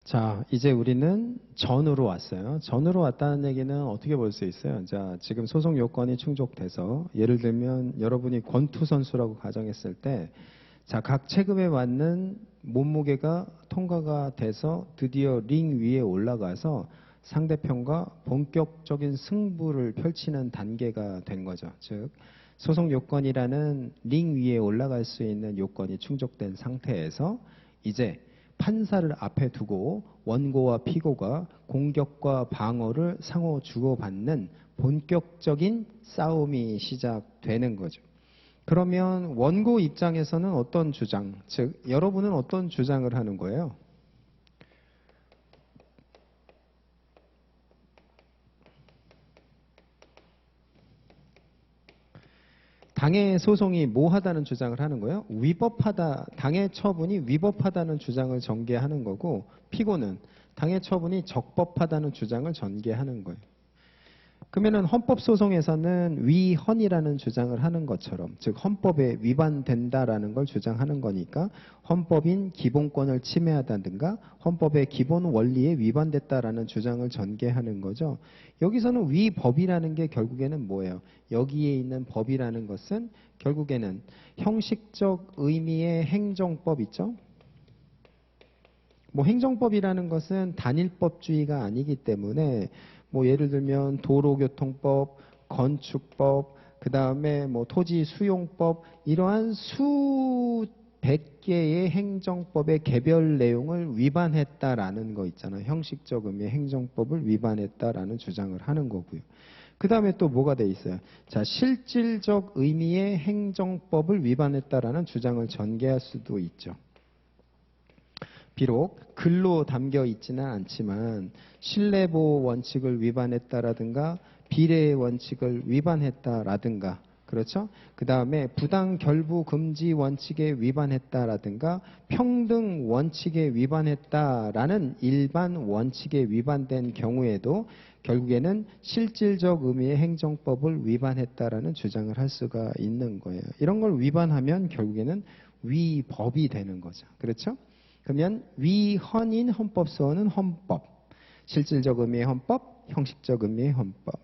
자, 이제 우리는 전으로 왔어요. 전으로 왔다는 얘기는 어떻게 볼 수 있어요? 자, 지금 소송 요건이 충족돼서 예를 들면 여러분이 권투 선수라고 가정했을 때, 자, 각 체급에 맞는 몸무게가 통과가 돼서 드디어 링 위에 올라가서 상대편과 본격적인 승부를 펼치는 단계가 된 거죠. 즉, 소송 요건이라는 링 위에 올라갈 수 있는 요건이 충족된 상태에서 이제 판사를 앞에 두고 원고와 피고가 공격과 방어를 상호 주고받는 본격적인 싸움이 시작되는 거죠. 그러면 원고 입장에서는 어떤 주장, 즉 여러분은 어떤 주장을 하는 거예요? 당해 소송이 뭐하다는 주장을 하는 거예요? 위법하다, 당해 처분이 위법하다는 주장을 전개하는 거고, 피고는 당해 처분이 적법하다는 주장을 전개하는 거예요. 그러면은 헌법소송에서는 위헌이라는 주장을 하는 것처럼, 즉 헌법에 위반된다라는 걸 주장하는 거니까 헌법인 기본권을 침해하다든가 헌법의 기본 원리에 위반됐다라는 주장을 전개하는 거죠. 여기서는 위법이라는 게 결국에는 뭐예요? 여기에 있는 법이라는 것은 결국에는 형식적 의미의 행정법 있죠? 뭐 행정법이라는 것은 단일법주의가 아니기 때문에 뭐 예를 들면 도로교통법, 건축법, 그 다음에 뭐 토지수용법 이러한 수백 개의 행정법의 개별 내용을 위반했다라는 거 있잖아요. 형식적 의미의 행정법을 위반했다라는 주장을 하는 거고요. 그 다음에 또 뭐가 돼 있어요? 자, 실질적 의미의 행정법을 위반했다라는 주장을 전개할 수도 있죠. 비록 글로 담겨 있지는 않지만 신뢰보호 원칙을 위반했다라든가 비례의 원칙을 위반했다라든가 그렇죠? 그 다음에 부당결부 금지 원칙에 위반했다라든가 평등 원칙에 위반했다라는 일반 원칙에 위반된 경우에도 결국에는 실질적 의미의 행정법을 위반했다라는 주장을 할 수가 있는 거예요. 이런 걸 위반하면 결국에는 위법이 되는 거죠. 그렇죠? 그러면 위헌인 헌법소원은 헌법, 실질적 의미의 헌법, 형식적 의미의 헌법.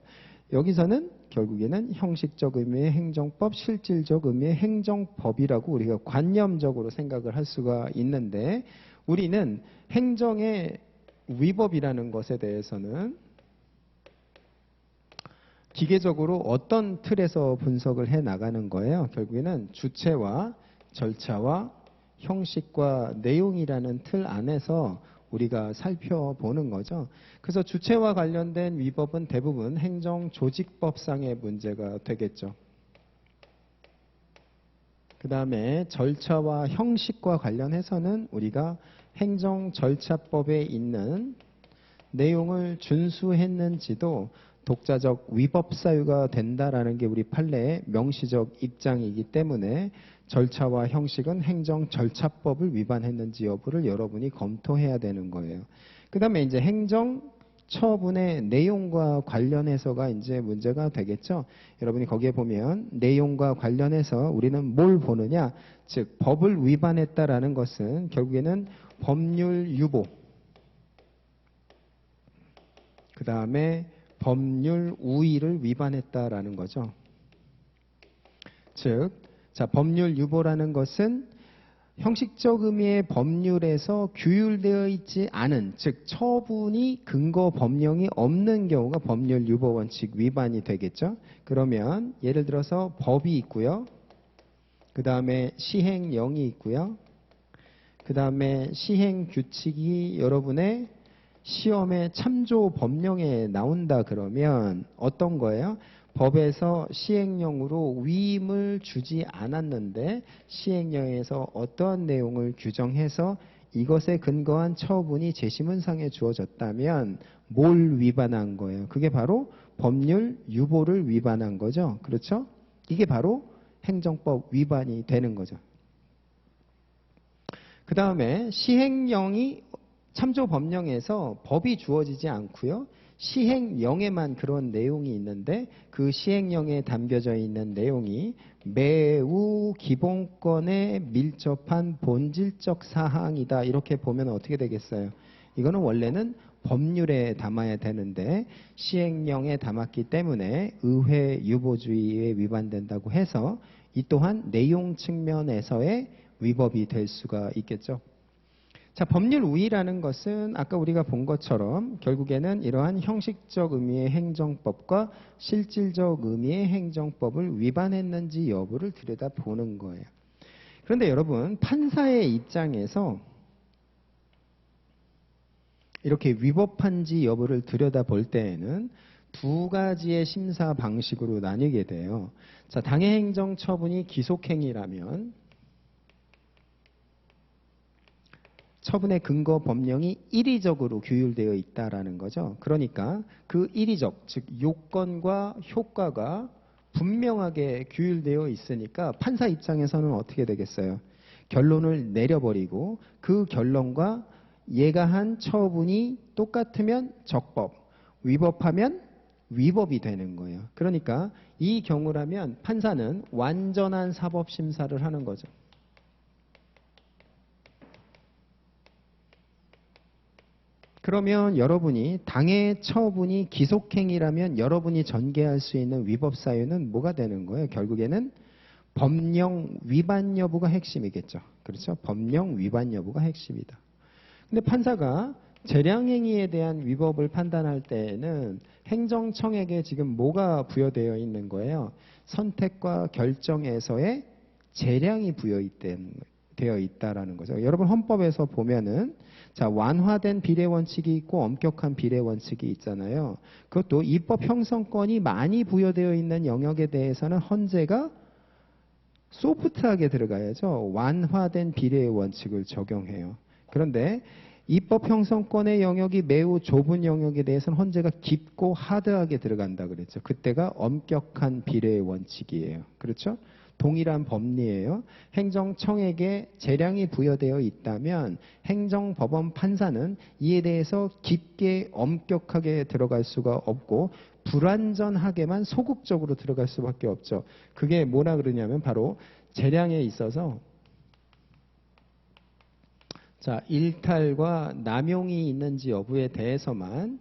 여기서는 결국에는 형식적 의미의 행정법, 실질적 의미의 행정법이라고 우리가 관념적으로 생각을 할 수가 있는데 우리는 행정의 위법이라는 것에 대해서는 기계적으로 어떤 틀에서 분석을 해 나가는 거예요? 결국에는 주체와 절차와 형식과 내용이라는 틀 안에서 우리가 살펴보는 거죠. 그래서 주체와 관련된 위법은 대부분 행정조직법상의 문제가 되겠죠. 그 다음에 절차와 형식과 관련해서는 우리가 행정절차법에 있는 내용을 준수했는지도 독자적 위법 사유가 된다라는 게 우리 판례의 명시적 입장이기 때문에 절차와 형식은 행정절차법을 위반했는지 여부를 여러분이 검토해야 되는 거예요. 그 다음에 이제 행정처분의 내용과 관련해서가 이제 문제가 되겠죠. 여러분이 거기에 보면 내용과 관련해서 우리는 뭘 보느냐, 즉 법을 위반했다라는 것은 결국에는 법률 유보, 그 다음에 법률 우위를 위반했다라는 거죠. 즉, 자, 법률 유보라는 것은 형식적 의미의 법률에서 규율되어 있지 않은, 즉 처분이 근거 법령이 없는 경우가 법률 유보 원칙 위반이 되겠죠. 그러면 예를 들어서 법이 있고요. 그 다음에 시행령이 있고요. 그 다음에 시행규칙이 여러분의 시험에 참조 법령에 나온다 그러면 어떤 거예요? 법에서 시행령으로 위임을 주지 않았는데 시행령에서 어떠한 내용을 규정해서 이것에 근거한 처분이 재심은상에 주어졌다면 뭘 위반한 거예요? 그게 바로 법률 유보를 위반한 거죠. 그렇죠? 이게 바로 행정법 위반이 되는 거죠. 그 다음에 시행령이 참조 법령에서 법이 주어지지 않고요. 시행령에만 그런 내용이 있는데 그 시행령에 담겨져 있는 내용이 매우 기본권에 밀접한 본질적 사항이다. 이렇게 보면 어떻게 되겠어요? 이거는 원래는 법률에 담아야 되는데 시행령에 담았기 때문에 의회 유보주의에 위반된다고 해서 이 또한 내용 측면에서의 위법이 될 수가 있겠죠. 자, 법률 우위라는 것은 아까 우리가 본 것처럼 결국에는 이러한 형식적 의미의 행정법과 실질적 의미의 행정법을 위반했는지 여부를 들여다보는 거예요. 그런데 여러분, 판사의 입장에서 이렇게 위법한지 여부를 들여다볼 때에는 두 가지의 심사 방식으로 나뉘게 돼요. 자, 당해행정 처분이 기속행위라면 처분의 근거 법령이 일의적으로 규율되어 있다라는 거죠. 그러니까 그 일의적, 즉 요건과 효과가 분명하게 규율되어 있으니까 판사 입장에서는 어떻게 되겠어요? 결론을 내려버리고 그 결론과 얘가 한 처분이 똑같으면 적법, 위법하면 위법이 되는 거예요. 그러니까 이 경우라면 판사는 완전한 사법심사를 하는 거죠. 그러면 여러분이 당해 처분이 기속행위라면 여러분이 전개할 수 있는 위법 사유는 뭐가 되는 거예요? 결국에는 법령 위반 여부가 핵심이겠죠. 그렇죠? 법령 위반 여부가 핵심이다. 근데 판사가 재량행위에 대한 위법을 판단할 때에는 행정청에게 지금 뭐가 부여되어 있는 거예요? 선택과 결정에서의 재량이 되어 있다라는 거죠. 여러분 헌법에서 보면은 자, 완화된 비례 원칙이 있고 엄격한 비례 원칙이 있잖아요. 그것도 입법 형성권이 많이 부여되어 있는 영역에 대해서는 헌재가 소프트하게 들어가야죠. 완화된 비례 원칙을 적용해요. 그런데 입법 형성권의 영역이 매우 좁은 영역에 대해서는 헌재가 깊고 하드하게 들어간다 그랬죠. 그때가 엄격한 비례 원칙이에요. 그렇죠? 동일한 법리예요. 행정청에게 재량이 부여되어 있다면 행정법원 판사는 이에 대해서 깊게 엄격하게 들어갈 수가 없고 불완전하게만 소극적으로 들어갈 수밖에 없죠. 그게 뭐라 그러냐면 바로 재량에 있어서 자, 일탈과 남용이 있는지 여부에 대해서만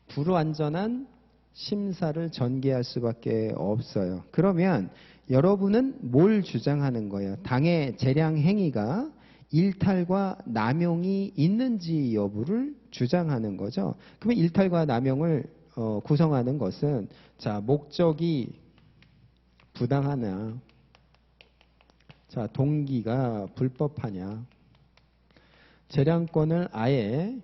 불완전한 심사를 전개할 수밖에 없어요. 그러면 여러분은 뭘 주장하는 거예요? 당의 재량 행위가 일탈과 남용이 있는지 여부를 주장하는 거죠. 그러면 일탈과 남용을 구성하는 것은 자, 목적이 부당하냐, 자, 동기가 불법하냐, 재량권을 아예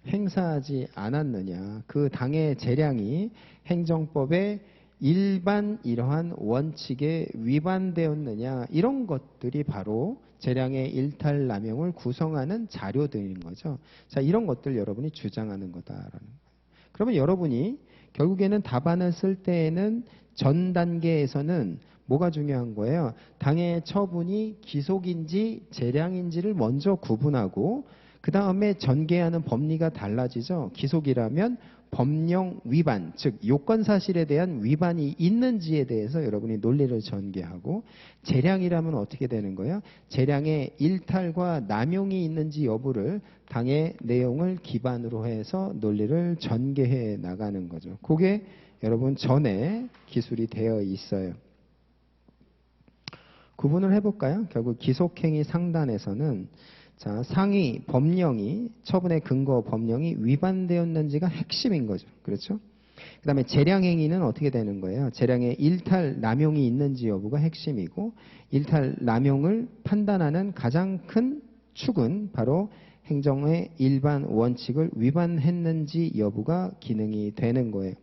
행사하지 않았느냐, 그 당의 재량이 행정법의 일반 이러한 원칙에 위반되었느냐, 이런 것들이 바로 재량의 일탈 남용을 구성하는 자료들인 거죠. 자, 이런 것들 여러분이 주장하는 거다라는 거예요. 그러면 여러분이 결국에는 답안을 쓸 때에는 전 단계에서는 뭐가 중요한 거예요? 당의 처분이 기속인지 재량인지를 먼저 구분하고 그 다음에 전개하는 법리가 달라지죠. 기속이라면 법령 위반, 즉 요건 사실에 대한 위반이 있는지에 대해서 여러분이 논리를 전개하고, 재량이라면 어떻게 되는 거예요? 재량의 일탈과 남용이 있는지 여부를 당의 내용을 기반으로 해서 논리를 전개해 나가는 거죠. 그게 여러분 전에 기술이 되어 있어요. 구분을 해볼까요? 결국 기속행위 상단에서는 자, 상위 법령이, 처분의 근거 법령이 위반되었는지가 핵심인 거죠. 그렇죠? 그 다음에 재량행위는 어떻게 되는 거예요? 재량의 일탈, 남용이 있는지 여부가 핵심이고, 일탈, 남용을 판단하는 가장 큰 축은 바로 행정의 일반 원칙을 위반했는지 여부가 기능이 되는 거예요.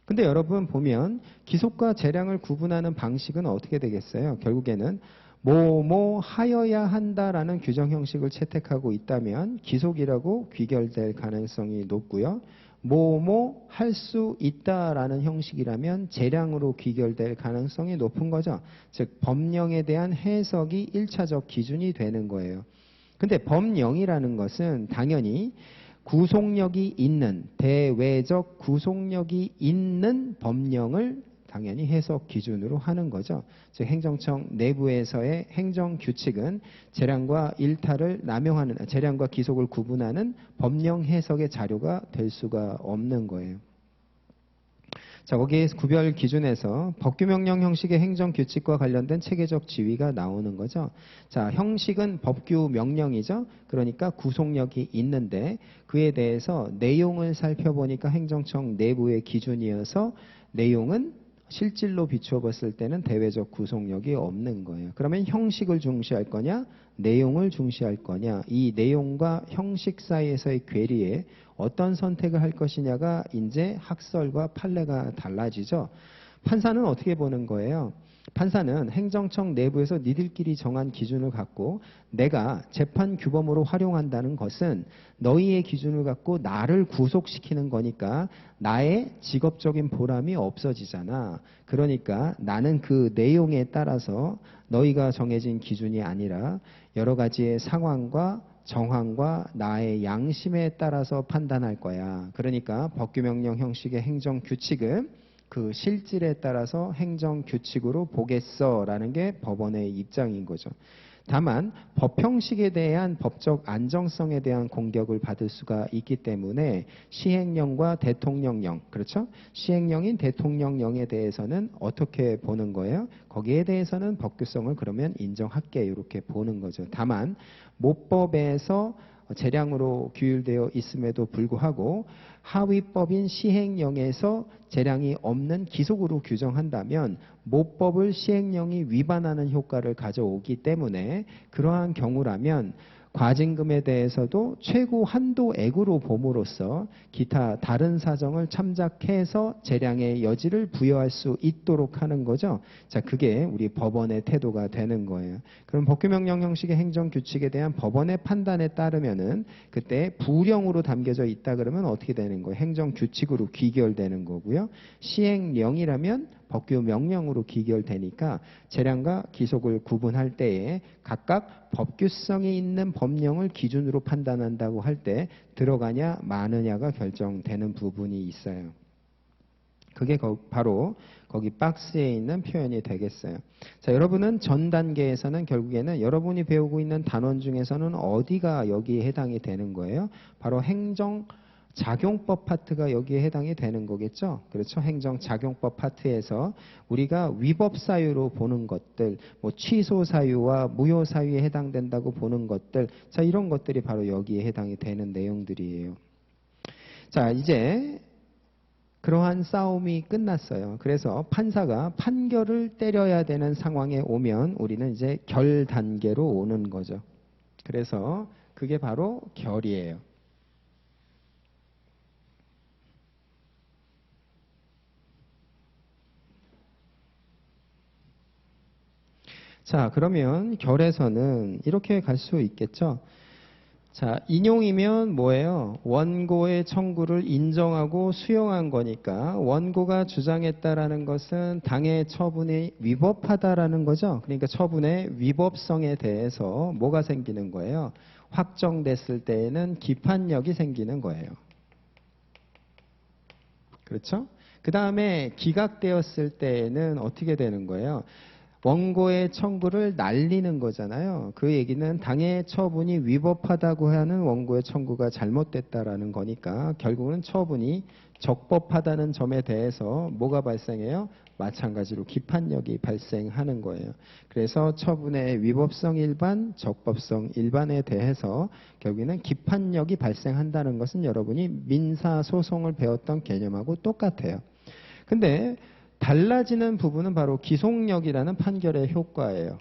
근데 여러분 보면 기속과 재량을 구분하는 방식은 어떻게 되겠어요? 결국에는 뭐뭐 하여야 한다라는 규정 형식을 채택하고 있다면 기속이라고 귀결될 가능성이 높고요. 뭐뭐 할 수 있다라는 형식이라면 재량으로 귀결될 가능성이 높은 거죠. 즉 법령에 대한 해석이 1차적 기준이 되는 거예요. 근데 법령이라는 것은 당연히 구속력이 있는, 대외적 구속력이 있는 법령을 당연히 해석 기준으로 하는 거죠. 즉 행정청 내부에서의 행정 규칙은 재량과 일탈을 남용하는 재량과 기속을 구분하는 법령 해석의 자료가 될 수가 없는 거예요. 자, 거기에 구별 기준에서 법규명령 형식의 행정규칙과 관련된 체계적 지위가 나오는 거죠. 자, 형식은 법규명령이죠. 그러니까 구속력이 있는데 그에 대해서 내용을 살펴보니까 행정청 내부의 기준이어서 내용은 실질로 비추어 봤을 때는 대외적 구속력이 없는 거예요. 그러면 형식을 중시할 거냐, 내용을 중시할 거냐, 이 내용과 형식 사이에서의 괴리에 어떤 선택을 할 것이냐가 이제 학설과 판례가 달라지죠. 판사는 어떻게 보는 거예요? 판사는 행정청 내부에서 니들끼리 정한 기준을 갖고 내가 재판 규범으로 활용한다는 것은 너희의 기준을 갖고 나를 구속시키는 거니까 나의 직업적인 보람이 없어지잖아. 그러니까 나는 그 내용에 따라서 너희가 정해진 기준이 아니라 여러 가지의 상황과 정황과 나의 양심에 따라서 판단할 거야. 그러니까 법규명령 형식의 행정규칙을 그 실질에 따라서 행정규칙으로 보겠어라는 게 법원의 입장인 거죠. 다만 법 형식에 대한 법적 안정성에 대한 공격을 받을 수가 있기 때문에 시행령과 대통령령, 그렇죠? 시행령인 대통령령에 대해서는 어떻게 보는 거예요? 거기에 대해서는 법규성을 그러면 인정할게 이렇게 보는 거죠. 다만 모법에서 재량으로 규율되어 있음에도 불구하고 하위법인 시행령에서 재량이 없는 기속으로 규정한다면 모법을 시행령이 위반하는 효과를 가져오기 때문에 그러한 경우라면 과징금에 대해서도 최고 한도액으로 봄으로써 기타 다른 사정을 참작해서 재량의 여지를 부여할 수 있도록 하는 거죠. 자, 그게 우리 법원의 태도가 되는 거예요. 그럼 법규명령 형식의 행정규칙에 대한 법원의 판단에 따르면은 그때 부령으로 담겨져 있다 그러면 어떻게 되는 거예요? 행정규칙으로 귀결되는 거고요. 시행령이라면 법규명령으로 귀결되니까 재량과 기속을 구분할 때에 각각 법규성이 있는 법령을 기준으로 판단한다고 할 때 들어가냐 마느냐가 결정되는 부분이 있어요. 그게 바로 거기 박스에 있는 표현이 되겠어요. 자, 여러분은 전 단계에서는 결국에는 여러분이 배우고 있는 단원 중에서는 어디가 여기에 해당이 되는 거예요? 바로 행정 작용법 파트가 여기에 해당이 되는 거겠죠. 그렇죠. 행정작용법 파트에서 우리가 위법 사유로 보는 것들, 뭐 취소 사유와 무효 사유에 해당된다고 보는 것들, 자, 이런 것들이 바로 여기에 해당이 되는 내용들이에요. 자, 이제 그러한 싸움이 끝났어요. 그래서 판사가 판결을 때려야 되는 상황에 오면 우리는 이제 결 단계로 오는 거죠. 그래서 그게 바로 결이에요. 자, 그러면 결에서는 이렇게 갈 수 있겠죠. 자, 인용이면 뭐예요? 원고의 청구를 인정하고 수용한 거니까 원고가 주장했다라는 것은 당의 처분이 위법하다라는 거죠. 그러니까 처분의 위법성에 대해서 뭐가 생기는 거예요? 확정됐을 때에는 기판력이 생기는 거예요. 그렇죠? 그 다음에 기각되었을 때에는 어떻게 되는 거예요? 원고의 청구를 날리는 거잖아요. 그 얘기는 당의 처분이 위법하다고 하는 원고의 청구가 잘못됐다라는 거니까 결국은 처분이 적법하다는 점에 대해서 뭐가 발생해요? 마찬가지로 기판력이 발생하는 거예요. 그래서 처분의 위법성 일반, 적법성 일반에 대해서 결국에는 기판력이 발생한다는 것은 여러분이 민사소송을 배웠던 개념하고 똑같아요. 근데 달라지는 부분은 바로 기속력이라는 판결의 효과예요.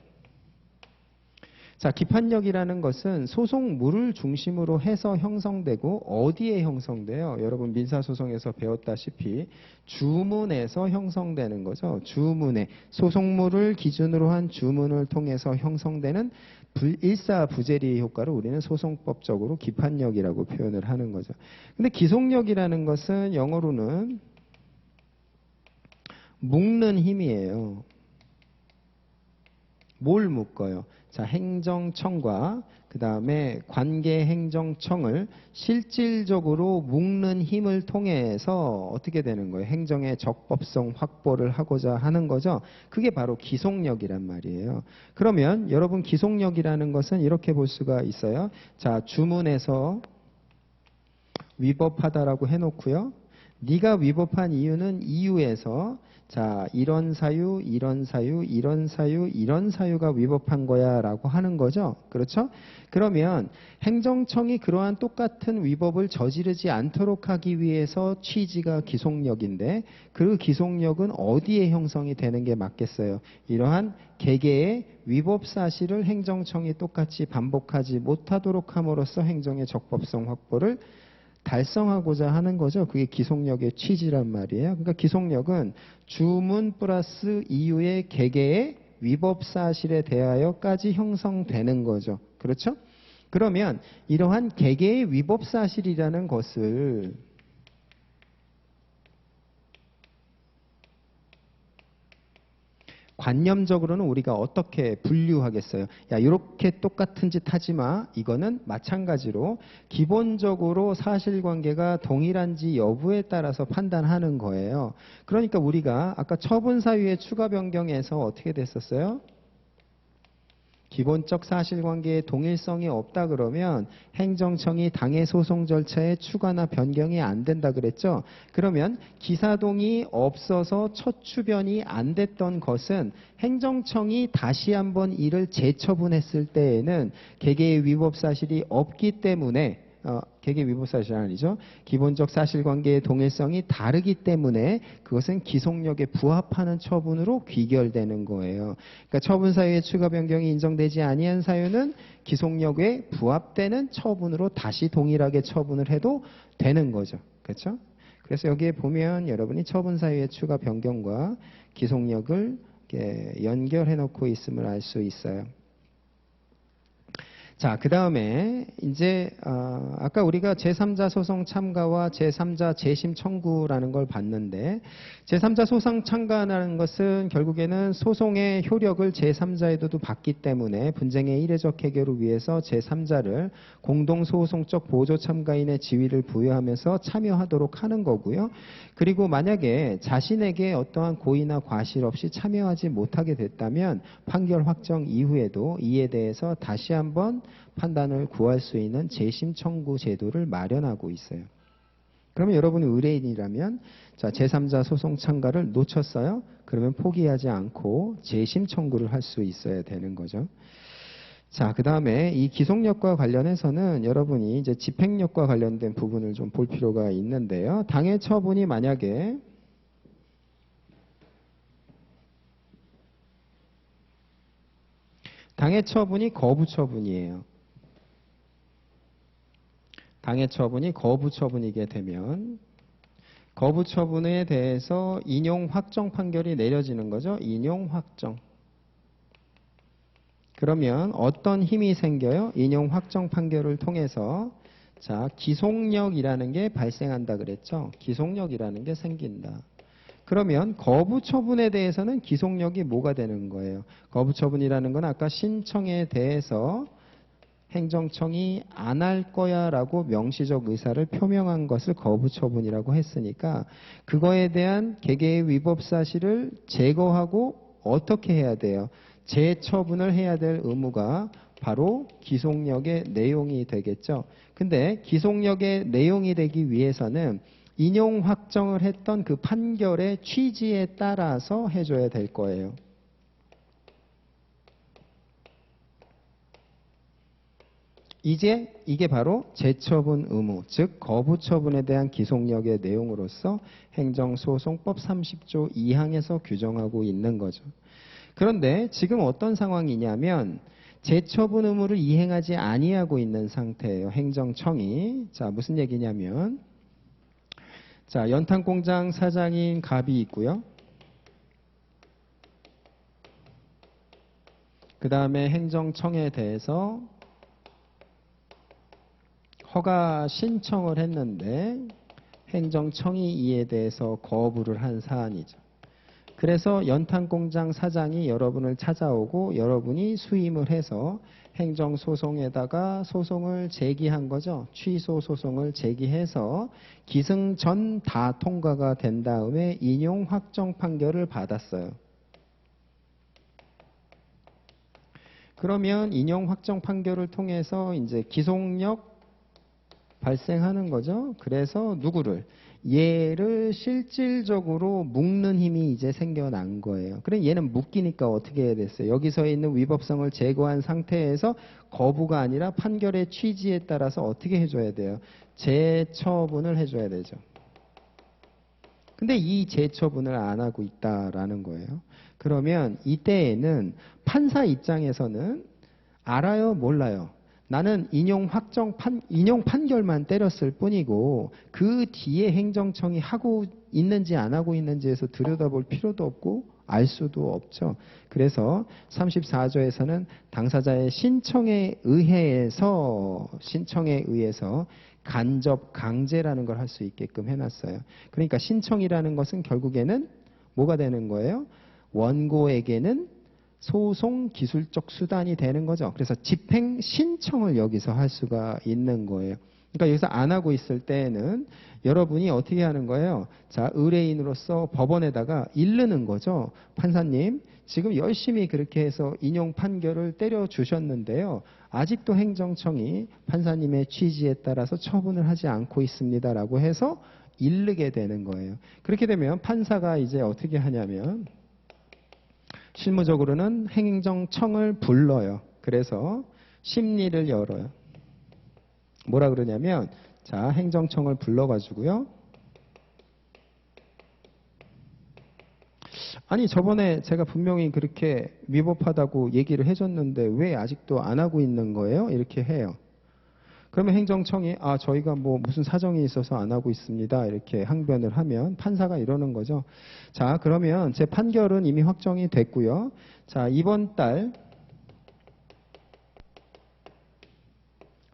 자, 기판력이라는 것은 소송물을 중심으로 해서 형성되고 어디에 형성돼요? 여러분 민사소송에서 배웠다시피 주문에서 형성되는 거죠. 주문에 소송물을 기준으로 한 주문을 통해서 형성되는 일사부재리의 효과를 우리는 소송법적으로 기판력이라고 표현을 하는 거죠. 근데 기속력이라는 것은 영어로는 묶는 힘이에요. 뭘 묶어요? 자, 행정청과 그 다음에 관계행정청을 실질적으로 묶는 힘을 통해서 어떻게 되는 거예요? 행정의 적법성 확보를 하고자 하는 거죠. 그게 바로 기속력이란 말이에요. 그러면 여러분 기속력이라는 것은 이렇게 볼 수가 있어요. 자, 주문에서 위법하다라고 해놓고요. 네가 위법한 이유는 이유에서 자, 이런 사유, 이런 사유, 이런 사유, 이런 사유가 위법한 거야 라고 하는 거죠. 그렇죠? 그러면 행정청이 그러한 똑같은 위법을 저지르지 않도록 하기 위해서 취지가 기속력인데 그 기속력은 어디에 형성이 되는 게 맞겠어요? 이러한 개개의 위법 사실을 행정청이 똑같이 반복하지 못하도록 함으로써 행정의 적법성 확보를 달성하고자 하는 거죠. 그게 기속력의 취지란 말이에요. 그러니까 기속력은 주문 플러스 이유의 개개의 위법 사실에 대하여까지 형성되는 거죠. 그렇죠? 그러면 이러한 개개의 위법 사실이라는 것을 관념적으로는 우리가 어떻게 분류하겠어요? 야, 이렇게 똑같은 짓 하지 마. 이거는 마찬가지로 기본적으로 사실관계가 동일한지 여부에 따라서 판단하는 거예요. 그러니까 우리가 아까 처분 사유의 추가 변경에서 어떻게 됐었어요? 기본적 사실관계에 동일성이 없다 그러면 행정청이 당해 소송 절차에 추가나 변경이 안 된다 그랬죠. 그러면 기사동이 없어서 첫 추변이 안 됐던 것은 행정청이 다시 한번 이를 재처분했을 때에는 개개의 위법 사실이 없기 때문에 개개 위법 사실은 아니죠. 기본적 사실관계의 동일성이 다르기 때문에 그것은 기속력에 부합하는 처분으로 귀결되는 거예요. 그러니까 처분 사유의 추가 변경이 인정되지 아니한 사유는 기속력에 부합되는 처분으로 다시 동일하게 처분을 해도 되는 거죠. 그렇죠? 그래서 여기에 보면 여러분이 처분 사유의 추가 변경과 기속력을 연결해 놓고 있음을 알 수 있어요. 자, 그 다음에 이제 아까 우리가 제3자 소송 참가와 제3자 재심 청구라는 걸 봤는데 제3자 소송 참가라는 것은 결국에는 소송의 효력을 제3자에도 받기 때문에 분쟁의 이례적 해결을 위해서 제3자를 공동소송적 보조 참가인의 지위를 부여하면서 참여하도록 하는 거고요. 그리고 만약에 자신에게 어떠한 고의나 과실 없이 참여하지 못하게 됐다면 판결 확정 이후에도 이에 대해서 다시 한번 판단을 구할 수 있는 재심 청구 제도를 마련하고 있어요. 그러면 여러분이 의뢰인이라면 자, 제3자 소송 참가를 놓쳤어요. 그러면 포기하지 않고 재심 청구를 할 수 있어야 되는 거죠. 자, 그 다음에 이 기속력과 관련해서는 여러분이 이제 집행력과 관련된 부분을 좀 볼 필요가 있는데요. 당해 처분이 만약에 당해 처분이 거부 처분이에요. 당해 처분이 거부 처분이게 되면 거부 처분에 대해서 인용 확정 판결이 내려지는 거죠. 인용 확정. 그러면 어떤 힘이 생겨요? 인용 확정 판결을 통해서 자, 기속력이라는 게 발생한다 그랬죠. 기속력이라는 게 생긴다. 그러면 거부 처분에 대해서는 기속력이 뭐가 되는 거예요? 거부 처분이라는 건 아까 신청에 대해서 행정청이 안 할 거야 라고 명시적 의사를 표명한 것을 거부 처분이라고 했으니까 그거에 대한 개개의 위법 사실을 제거하고 어떻게 해야 돼요? 재처분을 해야 될 의무가 바로 기속력의 내용이 되겠죠. 근데 기속력의 내용이 되기 위해서는 인용 확정을 했던 그 판결의 취지에 따라서 해줘야 될 거예요. 이제 이게 바로 재처분 의무, 즉 거부 처분에 대한 기속력의 내용으로서 행정소송법 30조 2항에서 규정하고 있는 거죠. 그런데 지금 어떤 상황이냐면 재처분 의무를 이행하지 아니하고 있는 상태예요. 행정청이. 자, 무슨 얘기냐면 자, 연탄공장 사장인 갑이 있고요. 그 다음에 행정청에 대해서 허가 신청을 했는데 행정청이 이에 대해서 거부를 한 사안이죠. 그래서 연탄공장 사장이 여러분을 찾아오고 여러분이 수임을 해서 행정소송에다가 소송을 제기한 거죠. 취소 소송을 제기해서 기승전 다 통과가 된 다음에 인용 확정 판결을 받았어요. 그러면 인용 확정 판결을 통해서 이제 기속력 발생하는 거죠. 그래서 누구를? 얘를 실질적으로 묶는 힘이 이제 생겨난 거예요. 그럼 얘는 묶이니까 어떻게 해야 됐어요? 여기서 있는 위법성을 제거한 상태에서 거부가 아니라 판결의 취지에 따라서 어떻게 해줘야 돼요? 재처분을 해줘야 되죠. 근데 이 재처분을 안 하고 있다라는 거예요. 그러면 이때에는 판사 입장에서는 알아요? 몰라요? 나는 인용 판결만 때렸을 뿐이고 그 뒤에 행정청이 하고 있는지 안 하고 있는지에서 들여다볼 필요도 없고 알 수도 없죠. 그래서 34조에서는 당사자의 신청에 의해서 간접 강제라는 걸 할 수 있게끔 해놨어요. 그러니까 신청이라는 것은 결국에는 뭐가 되는 거예요? 원고에게는 소송 기술적 수단이 되는 거죠. 그래서 집행 신청을 여기서 할 수가 있는 거예요. 그러니까 여기서 안 하고 있을 때에는 여러분이 어떻게 하는 거예요? 자, 의뢰인으로서 법원에다가 이르는 거죠. 판사님, 지금 열심히 그렇게 해서 인용 판결을 때려주셨는데요. 아직도 행정청이 판사님의 취지에 따라서 처분을 하지 않고 있습니다라고 해서 이르게 되는 거예요. 그렇게 되면 판사가 이제 어떻게 하냐면 실무적으로는 행정청을 불러요. 그래서 심리를 열어요. 뭐라 그러냐면 자, 행정청을 불러가지고요. 아니 저번에 제가 분명히 그렇게 위법하다고 얘기를 해줬는데 왜 아직도 안 하고 있는 거예요? 이렇게 해요. 그러면 행정청이 저희가 뭐 무슨 사정이 있어서 안 하고 있습니다. 이렇게 항변을 하면 판사가 이러는 거죠. 자, 그러면 제 판결은 이미 확정이 됐고요. 자, 이번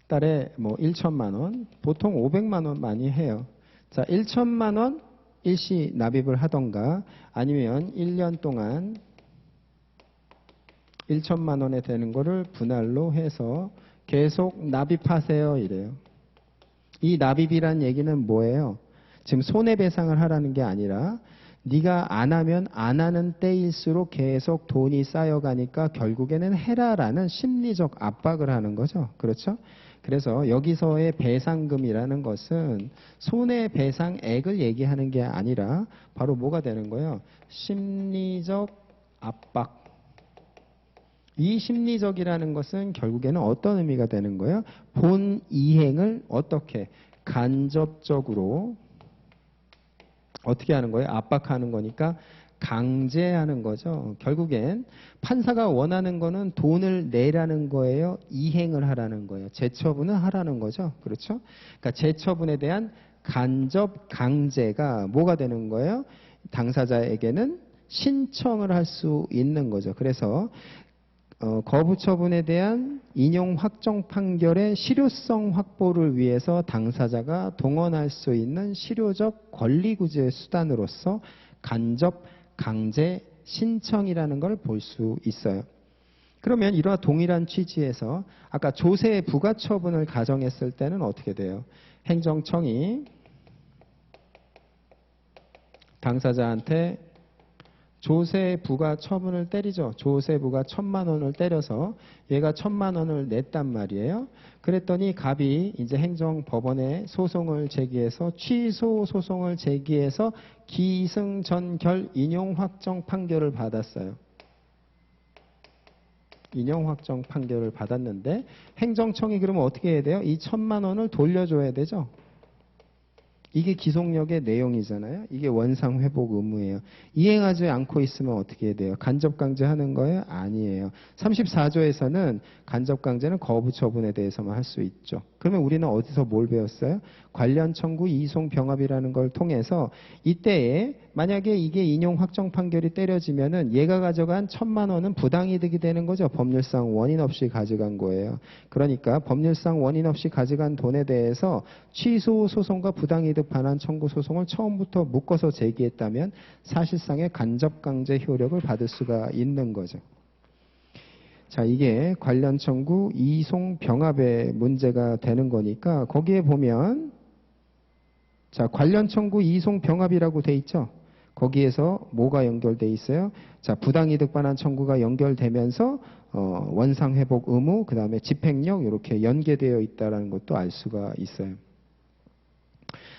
달에 뭐 1천만 원, 보통 500만 원 많이 해요. 자, 1천만 원 일시 납입을 하던가 아니면 1년 동안 1천만 원에 되는 거를 분할로 해서 계속 납입하세요 이래요. 이 납입이란 얘기는 뭐예요? 지금 손해배상을 하라는 게 아니라 네가 안 하면 안 하는 때일수록 계속 돈이 쌓여가니까 결국에는 해라라는 심리적 압박을 하는 거죠. 그렇죠? 그래서 여기서의 배상금이라는 것은 손해배상액을 얘기하는 게 아니라 바로 뭐가 되는 거예요? 심리적 압박. 이 심리적이라는 것은 결국에는 어떤 의미가 되는 거예요? 본 이행을 어떻게 간접적으로 어떻게 하는 거예요? 압박하는 거니까 강제하는 거죠. 결국엔 판사가 원하는 거는 돈을 내라는 거예요? 이행을 하라는 거예요? 재처분을 하라는 거죠. 그렇죠? 그러니까 재처분에 대한 간접 강제가 뭐가 되는 거예요? 당사자에게는 신청을 할 수 있는 거죠. 그래서 거부 처분에 대한 인용 확정 판결의 실효성 확보를 위해서 당사자가 동원할 수 있는 실효적 권리구제 수단으로서 간접 강제 신청이라는 걸 볼 수 있어요. 그러면 이와 동일한 취지에서 아까 조세 부과 처분을 가정했을 때는 어떻게 돼요? 행정청이 당사자한테 조세 부과 처분을 때리죠. 조세 부과 1,000만 원을 때려서 얘가 1,000만 원을 냈단 말이에요. 그랬더니 갑이 이제 행정법원에 소송을 제기해서 취소 소송을 제기해서 기승전결 인용 확정 판결을 받았어요. 인용 확정 판결을 받았는데 행정청이 그러면 어떻게 해야 돼요? 이 1,000만 원을 돌려줘야 되죠. 이게 기속력의 내용이잖아요. 이게 원상회복 의무예요. 이행하지 않고 있으면 어떻게 해야 돼요? 간접강제하는 거예요? 아니에요. 34조에서는 간접강제는 거부처분에 대해서만 할 수 있죠. 그러면 우리는 어디서 뭘 배웠어요? 관련 청구 이송 병합이라는 걸 통해서 이때에 만약에 이게 인용 확정 판결이 때려지면은 얘가 가져간 1,000만 원은 부당이득이 되는 거죠. 법률상 원인 없이 가져간 거예요. 그러니까 법률상 원인 없이 가져간 돈에 대해서 취소 소송과 부당이득 반환 청구 소송을 처음부터 묶어서 제기했다면 사실상의 간접 강제 효력을 받을 수가 있는 거죠. 자, 이게 관련 청구 이송 병합의 문제가 되는 거니까 거기에 보면 자, 관련 청구 이송 병합이라고 돼 있죠. 거기에서 뭐가 연결돼 있어요? 자, 부당이득 반환 청구가 연결되면서 원상 회복 의무, 그다음에 집행력 이렇게 연계되어 있다는 것도 알 수가 있어요.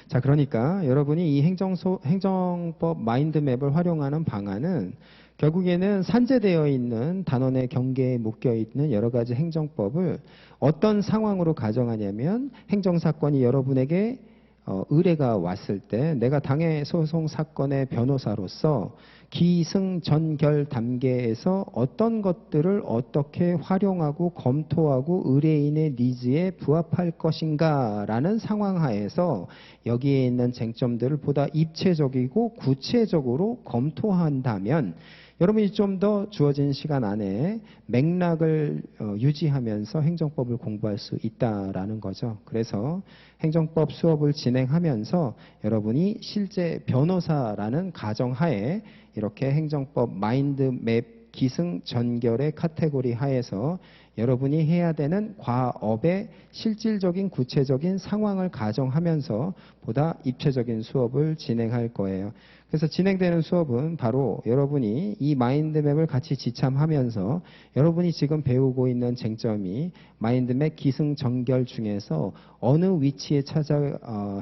자, 그러니까 여러분이 이 행정법 마인드맵을 활용하는 방안은 결국에는 산재되어 있는 단원의 경계에 묶여 있는 여러 가지 행정법을 어떤 상황으로 가정하냐면 행정사건이 여러분에게 의뢰가 왔을 때 내가 당해 소송 사건의 변호사로서 기승전결 단계에서 어떤 것들을 어떻게 활용하고 검토하고 의뢰인의 니즈에 부합할 것인가라는 상황 하에서 여기에 있는 쟁점들을 보다 입체적이고 구체적으로 검토한다면 여러분이 좀 더 주어진 시간 안에 맥락을 유지하면서 행정법을 공부할 수 있다라는 거죠. 그래서 행정법 수업을 진행하면서 여러분이 실제 변호사라는 가정하에 이렇게 행정법 마인드맵 기승전결의 카테고리 하에서 여러분이 해야 되는 과업의 실질적인 구체적인 상황을 가정하면서 보다 입체적인 수업을 진행할 거예요. 그래서 진행되는 수업은 바로 여러분이 이 마인드맵을 같이 지참하면서 여러분이 지금 배우고 있는 쟁점이 마인드맵 기승전결 중에서 어느 위치에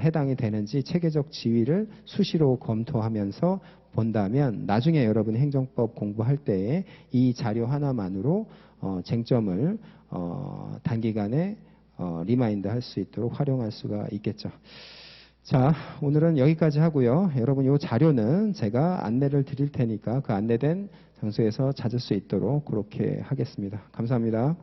해당이 되는지 체계적 지위를 수시로 검토하면서 본다면 나중에 여러분이 행정법 공부할 때에 이 자료 하나만으로 쟁점을 단기간에 리마인드 할 수 있도록 활용할 수가 있겠죠. 자, 오늘은 여기까지 하고요. 여러분 이 자료는 제가 안내를 드릴 테니까 그 안내된 장소에서 찾을 수 있도록 그렇게 하겠습니다. 감사합니다.